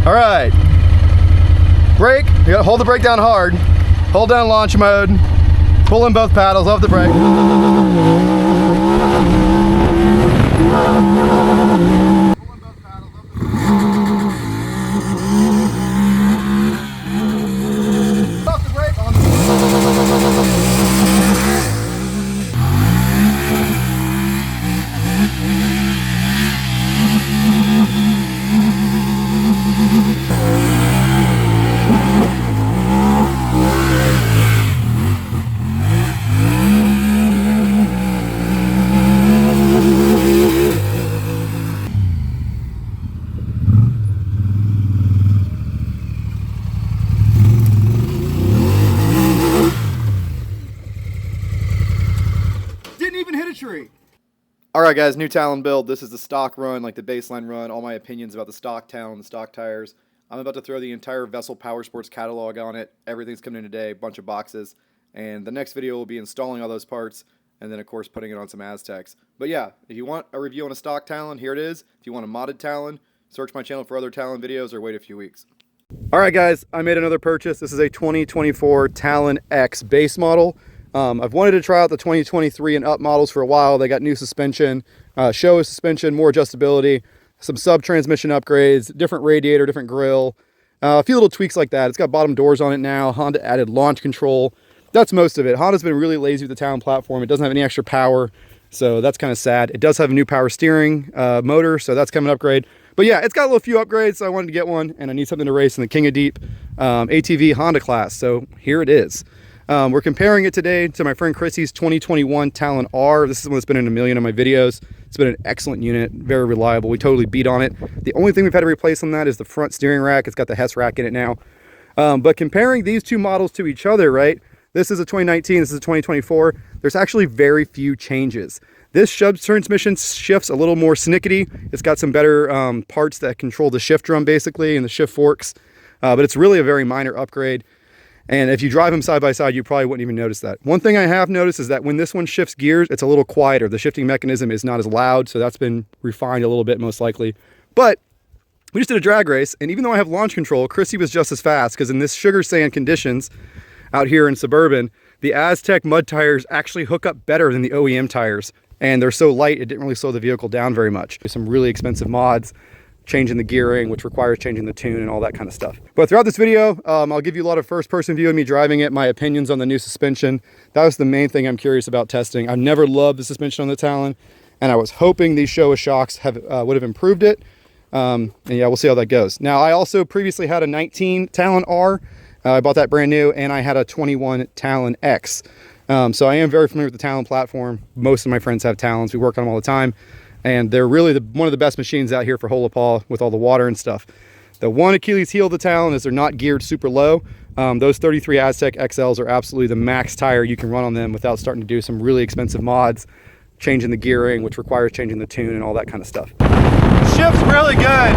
All right. Brake, you gotta hold the brake down hard. Hold down launch mode. Pull in both paddles off the brake. Off the brake on Alright guys, new Talon build. This is the stock run, like the baseline run, all my opinions about the stock Talon, the stock tires. I'm about to throw the entire Vessel Power Sports catalog on it. Everything's coming in today, a bunch of boxes. And the next video will be installing all those parts, and then of course putting it on some Aztecs. But yeah, if you want a review on a stock Talon, here it is. If you want a modded Talon, search my channel for other Talon videos or wait a few weeks. Alright guys, I made another purchase. This is a 2024 Talon X base model. I've wanted to try out the 2023 and up models for a while. They got new suspension, Showa suspension, more adjustability, some sub-transmission upgrades, different radiator, different grille, a few little tweaks like that. It's got bottom doors on it now. Honda added launch control. That's most of it. Honda's been really lazy with the Talon platform. It doesn't have any extra power, so that's kind of sad. It does have a new power steering motor, so that's coming upgrade. But yeah, it's got a little few upgrades, so I wanted to get one, and I need something to race in the King of Deep ATV Honda class, so here it is. We're comparing it today to my friend Chrissy's 2021 Talon R. This is the one that's been in a million of my videos. It's been an excellent unit, very reliable. We totally beat on it. The only thing we've had to replace on that is the front steering rack. It's got the Hess rack in it now. But comparing these two models to each other, right? This is a 2019, this is a 2024. There's actually very few changes. This transmission shifts a little more snickety. It's got some better parts that control the shift drum basically and the shift forks. But it's really a very minor upgrade. And if you drive them side by side, you probably wouldn't even notice that. One thing I have noticed is that when this one shifts gears, it's a little quieter. The shifting mechanism is not as loud, so that's been refined a little bit most likely. But we just did a drag race, and even though I have launch control, Chrissy was just as fast, because in this sugar sand conditions out here in Suburban, the Aztec mud tires actually hook up better than the OEM tires. And they're so light, it didn't really slow the vehicle down very much. There's some really expensive mods, changing the gearing, which requires changing the tune and all that kind of stuff. But throughout this video, I'll give you a lot of first-person view of me driving it, my opinions on the new suspension. That was the main thing I'm curious about testing. I've never loved the suspension on the Talon, and I was hoping these Showa shocks would have improved it. And yeah, we'll see how that goes. Now, I also previously had a 19 Talon R. I bought that brand new, and I had a 21 Talon X. So I am very familiar with the Talon platform. Most of my friends have Talons. We work on them all the time. And they're really one of the best machines out here for Holopaw with all the water and stuff. The one Achilles heel of the Talon is they're not geared super low. Those 33 Aztec XLs are absolutely the max tire you can run on them without starting to do some really expensive mods, changing the gearing, which requires changing the tune and all that kind of stuff. Shift's really good.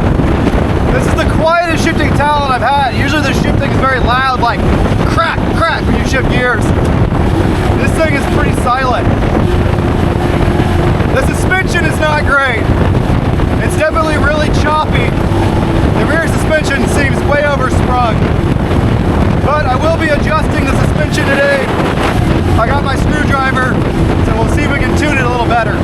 This is the quietest shifting Talon I've had. Usually the shifting is very loud, like crack, crack when you shift gears. This thing is pretty silent. The suspension is not great. It's definitely really choppy. The rear suspension seems way oversprung. But I will be adjusting the suspension today. I got my screwdriver, so we'll see if we can tune it a little better.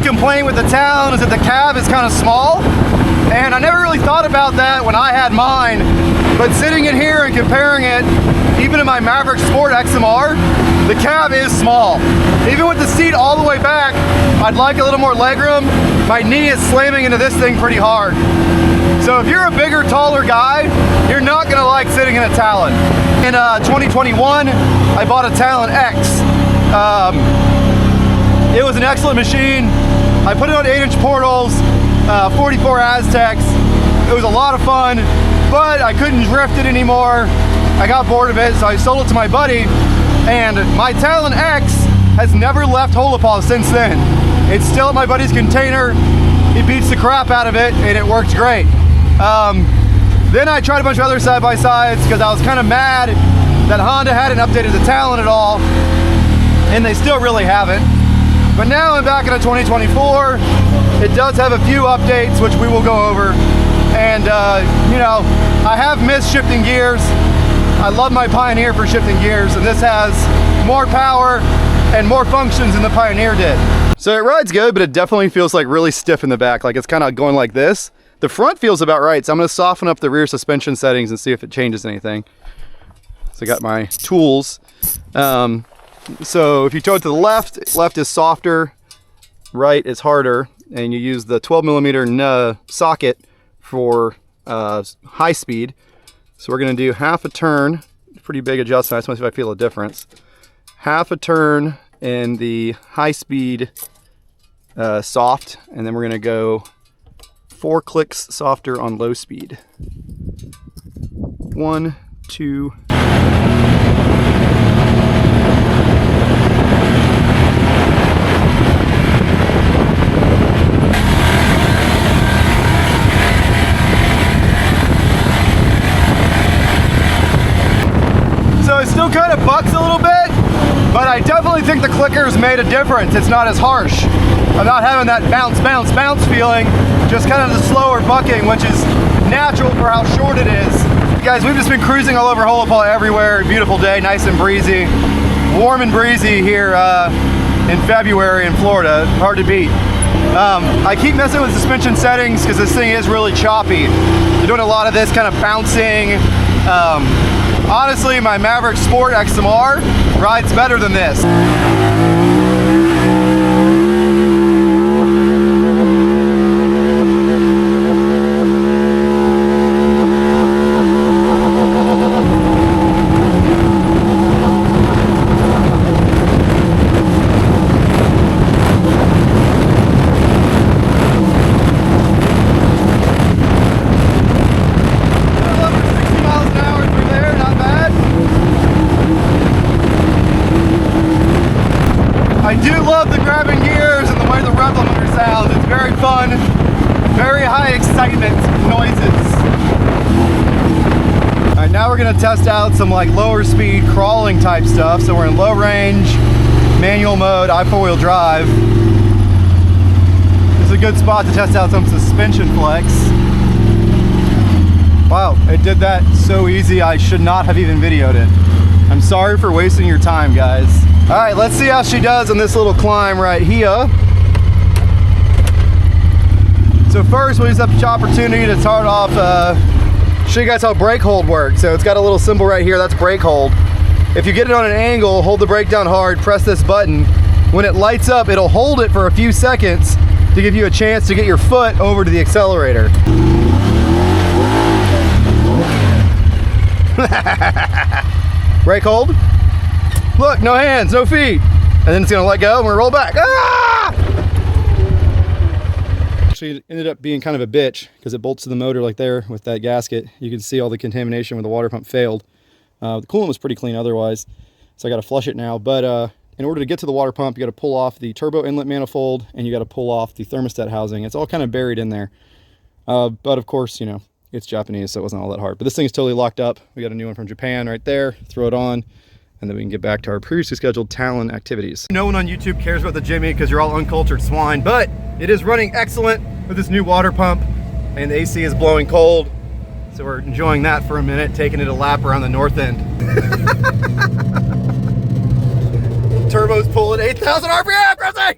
Complaint with the Talon is that the cab is kind of small, and I never really thought about that when I had mine, but sitting in here and comparing it, even in my Maverick Sport XMR, the cab is small. Even with the seat all the way back, I'd like a little more legroom. My knee is slamming into this thing pretty hard. So if you're a bigger, taller guy, you're not gonna like sitting in a Talon. In 2021, I bought a Talon X. It was an excellent machine. I put it on 8-inch portals, 44 Aztecs. It was a lot of fun, but I couldn't drift it anymore. I got bored of it, so I sold it to my buddy, and my Talon X has never left Holopaw since then. It's still at my buddy's container. He beats the crap out of it, and it works great. Then I tried a bunch of other side-by-sides because I was kind of mad that Honda hadn't updated the Talon at all, and they still really haven't. But now I'm back in a 2024. It does have a few updates, which we will go over. And you know, I have missed shifting gears. I love my Pioneer for shifting gears, and this has more power and more functions than the Pioneer did. So it rides good, but it definitely feels like really stiff in the back, like it's kind of going like this. The front feels about right, so I'm going to soften up the rear suspension settings and see if it changes anything. So I got my tools. So if you tow it to the left, left is softer, right is harder, and you use the 12mm socket for high speed. So we're going to do half a turn, pretty big adjustment. I just want to see if I feel a difference. Half a turn in the high speed soft, and then we're going to go 4 clicks softer on low speed. 1, 2. So it still kind of bucks a little bit, but I definitely think the clickers made a difference. It's not as harsh. I'm not having that bounce, bounce, bounce feeling, just kind of the slower bucking, which is natural for how short it is. Guys, we've just been cruising all over Holopaw everywhere. Beautiful day, nice and breezy. Warm and breezy here in February in Florida, hard to beat. I keep messing with suspension settings because this thing is really choppy. You're doing a lot of this kind of bouncing. Honestly, my Maverick Sport XMR rides better than this. I do love the grabbing gears and the way the rev limiter sounds. It's very fun, very high excitement noises. All right, now we're gonna test out some like lower speed crawling type stuff. So we're in low range, manual mode, I4-wheel drive. This is a good spot to test out some suspension flex. Wow, it did that so easy, I should not have even videoed it. I'm sorry for wasting your time, guys. All right, let's see how she does on this little climb right here. So first, we'll use up the opportunity to start off, show you guys how brake hold works. So it's got a little symbol right here, that's brake hold. If you get it on an angle, hold the brake down hard, press this button. When it lights up, it'll hold it for a few seconds to give you a chance to get your foot over to the accelerator. Brake hold. Look, no hands, no feet. And then it's gonna let go and we're gonna roll back. Ah! Actually, it ended up being kind of a bitch because it bolts to the motor like there with that gasket. You can see all the contamination where the water pump failed. The coolant was pretty clean otherwise, so I gotta flush it now. But in order to get to the water pump, you gotta pull off the turbo inlet manifold and you gotta pull off the thermostat housing. It's all kind of buried in there. But of course, you know, it's Japanese, so it wasn't all that hard. But this thing is totally locked up. We got a new one from Japan right there. Throw it on, and then we can get back to our previously scheduled Talon activities. No one on YouTube cares about the Jimmy because you're all uncultured swine, but it is running excellent with this new water pump, and the AC is blowing cold. So we're enjoying that for a minute, taking it a lap around the north end. Turbo's pulling 8,000 RPM, Chrissy!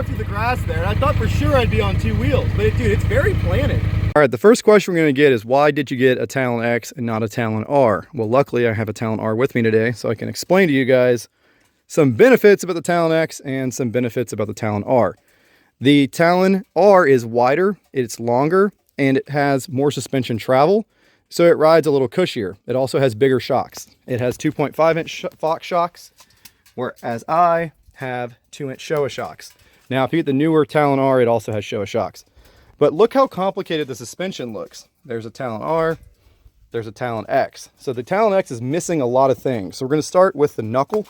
Through the grass there, and I thought for sure I'd be on 2 wheels, but dude, it's very planted. All right, the first question we're going to get is, why did you get a Talon X and not a Talon R? Well, luckily I have a Talon R with me today, so I can explain to you guys some benefits about the Talon X and some benefits about the Talon R. The Talon R is wider, it's longer, and it has more suspension travel, so it rides a little cushier. It also has bigger shocks. It has 2.5-inch Fox shocks, whereas I have 2-inch Showa shocks. Now, if you get the newer Talon R, it also has Showa shocks. But look how complicated the suspension looks. There's a Talon R, there's a Talon X. So the Talon X is missing a lot of things. So we're going to start with the knuckle.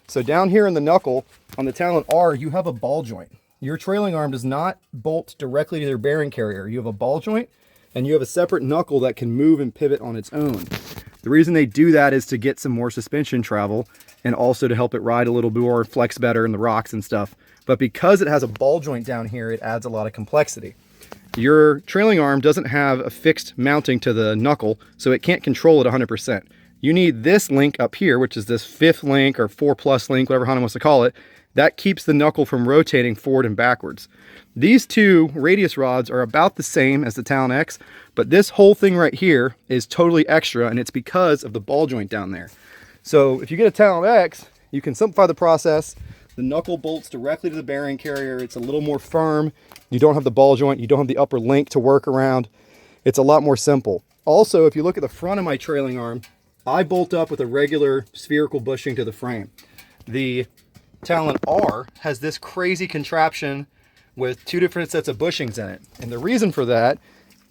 So down here in the knuckle, on the Talon R, you have a ball joint. Your trailing arm does not bolt directly to their bearing carrier. You have a ball joint, and you have a separate knuckle that can move and pivot on its own. The reason they do that is to get some more suspension travel and also to help it ride a little more, flex better in the rocks and stuff. But because it has a ball joint down here, it adds a lot of complexity. Your trailing arm doesn't have a fixed mounting to the knuckle, so it can't control it 100%. You need this link up here, which is this 5th link or 4+ link, whatever Honda wants to call it. That keeps the knuckle from rotating forward and backwards. These two radius rods are about the same as the Talon X, but this whole thing right here is totally extra, and it's because of the ball joint down there. So if you get a Talon X, you can simplify the process. The knuckle bolts directly to the bearing carrier. It's a little more firm. You don't have the ball joint. You don't have the upper link to work around. It's a lot more simple. Also, if you look at the front of my trailing arm, I bolt up with a regular spherical bushing to the frame. The Talon R has this crazy contraption with 2 different sets of bushings in it. And the reason for that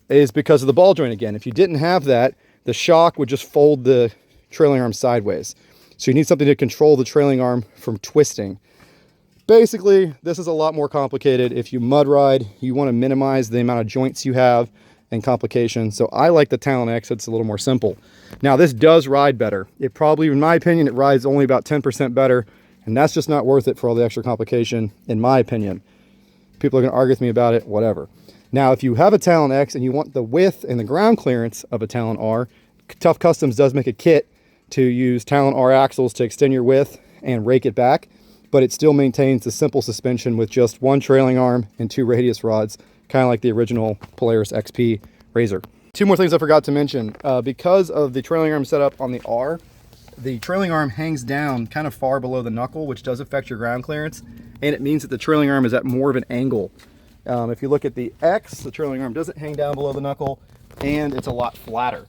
is because of the ball joint again. If you didn't have that, the shock would just fold the trailing arm sideways. So you need something to control the trailing arm from twisting. Basically, this is a lot more complicated. If you mud ride, you want to minimize the amount of joints you have and complications. So I like the Talon X, it's a little more simple. Now this does ride better. It probably, in my opinion, it rides only about 10% better, and that's just not worth it for all the extra complication, in my opinion. People are going to argue with me about it, whatever. Now, if you have a Talon X and you want the width and the ground clearance of a Talon R, Tough Customs does make a kit to use Talon R axles to extend your width and rake it back, but it still maintains the simple suspension with just 1 trailing arm and 2 radius rods, kind of like the original Polaris XP Razor. 2 more things I forgot to mention. Because of the trailing arm setup on the R, the trailing arm hangs down kind of far below the knuckle, which does affect your ground clearance, and it means that the trailing arm is at more of an angle. If you look at the X, the trailing arm doesn't hang down below the knuckle, and it's a lot flatter.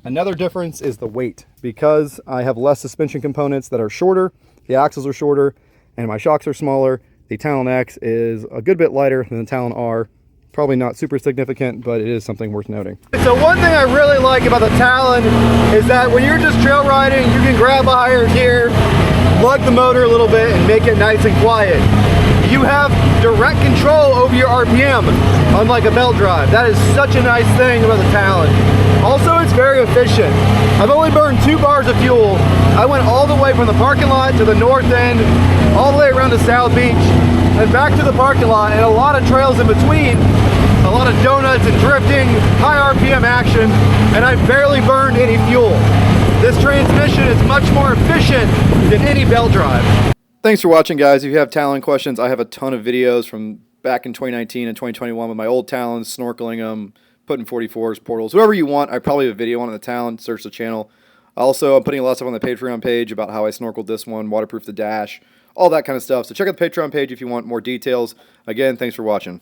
Another difference is the weight. Because I have less suspension components that are shorter, the axles are shorter, and my shocks are smaller, the Talon X is a good bit lighter than the Talon R. Probably not super significant, but it is something worth noting. So one thing I really like about the Talon is that when you're just trail riding, you can grab a higher gear, lug the motor a little bit, and make it nice and quiet. You have direct control over your RPM, unlike a belt drive. That is such a nice thing about the Talon. Also, it's very efficient. I've only burned 2 bars of fuel. I went all the way from the parking lot to the north end, all the way around to South Beach, and back to the parking lot, and a lot of trails in between, a lot of donuts and drifting, high RPM action, and I barely burned any fuel. This transmission is much more efficient than any belt drive. Thanks for watching, guys. If you have Talon questions, I have a ton of videos from back in 2019 and 2021 with my old Talons, snorkeling them, putting 44s, portals, whatever you want. I probably have a video on the Talon. Search the channel. Also, I'm putting a lot of stuff on the Patreon page about how I snorkeled this one, waterproof the dash, all that kind of stuff. So check out the Patreon page if you want more details. Again, thanks for watching.